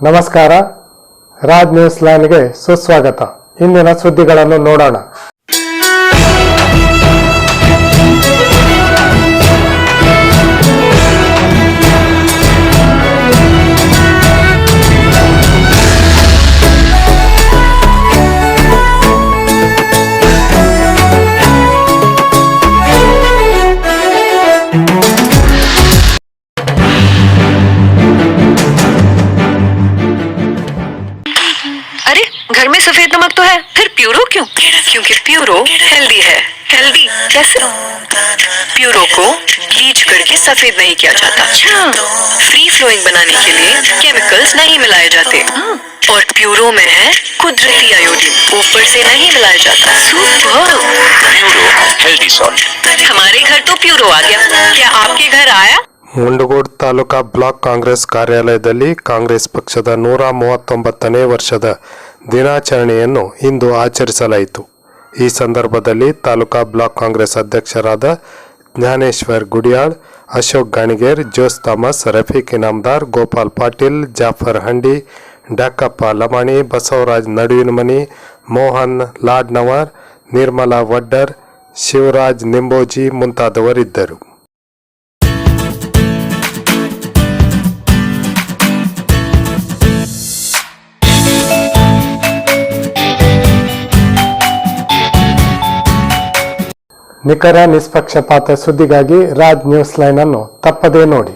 ನಮಸ್ಕಾರ, ರಾಜ್ ನ್ಯೂಸ್ ಲೈನ್ಗೆ ಸುಸ್ವಾಗತ. ಇಂದಿನ ಸುದ್ದಿಗಳನ್ನು ನೋಡೋಣ. अरे घर में सफेद नमक तो है, फिर प्यूरो क्यों? क्योंकि प्यूरो हेल्दी है। हेल्दी कैसे? प्यूरो को ब्लीच करके सफेद नहीं किया जाता। फ्री फ्लोइंग बनाने के लिए केमिकल्स नहीं मिलाए जाते। और प्यूरो में है कुदरती आयोडीन, ऊपर से नहीं मिलाया जाता। सुपर! Furrow healthy salt. हमारे घर तो प्यूरो आ गया, क्या आपके घर आया? ಮುಂಡಗೋಡ್ ತಾಲೂಕಾ ಬ್ಲಾಕ್ ಕಾಂಗ್ರೆಸ್ ಕಾರ್ಯಾಲಯದಲ್ಲಿ ಕಾಂಗ್ರೆಸ್ ಪಕ್ಷದ 139ನೇ ವರ್ಷದ ದಿನಾಚರಣೆಯನ್ನು ಇಂದು ಆಚರಿಸಲಾಯಿತು. ಈ ಸಂದರ್ಭದಲ್ಲಿ ತಾಲೂಕಾ ಬ್ಲಾಕ್ ಕಾಂಗ್ರೆಸ್ ಅಧ್ಯಕ್ಷರಾದ ಜ್ಞಾನೇಶ್ವರ್ ಗುಡಿಯಾಳ್, ಅಶೋಕ್ ಗಾಣಿಗೇರ್, ಜೋಸ್ ಥಾಮಸ್, ರಫೀಕ್ ಇನಾಮದಾರ್, ಗೋಪಾಲ್ ಪಾಟೀಲ್, ಜಾಫರ್ ಹಂಡಿ, ಡಾಕಪ್ಪ ಲಮಾಣಿ, ಬಸವರಾಜ್ ನಡುವಿನಮನಿ, ಮೋಹನ್ ಲಾಡ್ನವರ್, ನಿರ್ಮಲಾ ವಡ್ಡರ್, ಶಿವರಾಜ್ ನಿಂಬೋಜಿ ಮುಂತಾದವರಿದ್ದರು. ನಿಖರ ನಿಷ್ಪಕ್ಷಪಾತ ಸುದ್ದಿಗಾಗಿ ರಾಜ್ ನ್ಯೂಸ್ ಲೈನ್ ಅನ್ನು ತಪ್ಪದೇ ನೋಡಿ.